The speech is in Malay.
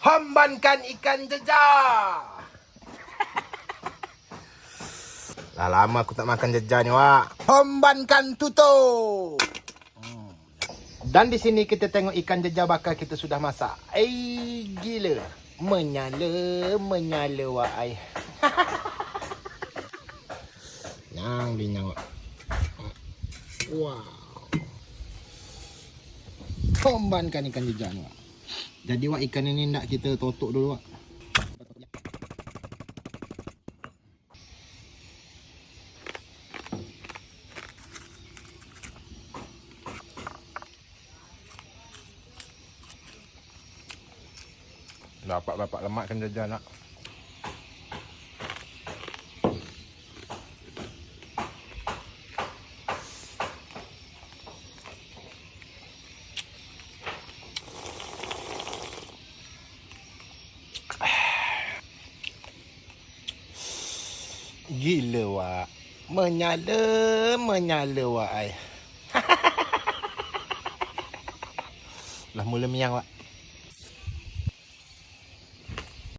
Hambankan ikan jejar. Dah lama aku tak makan jejar ni, Wak. Hambankan tutup. Dan di sini kita tengok ikan jejar bakar kita sudah masak. Gila. Menyala, Wak ai. Nyang dinyang, Wak. Wow. Hambankan ikan jejar ni, Wak. Jadi, Wak, ikan ini nak kita totok dulu, Wak. Bapak lemakkan jejar nak. Gila, Wak. Menyala, Wak ai. Lah mula miang, Wak.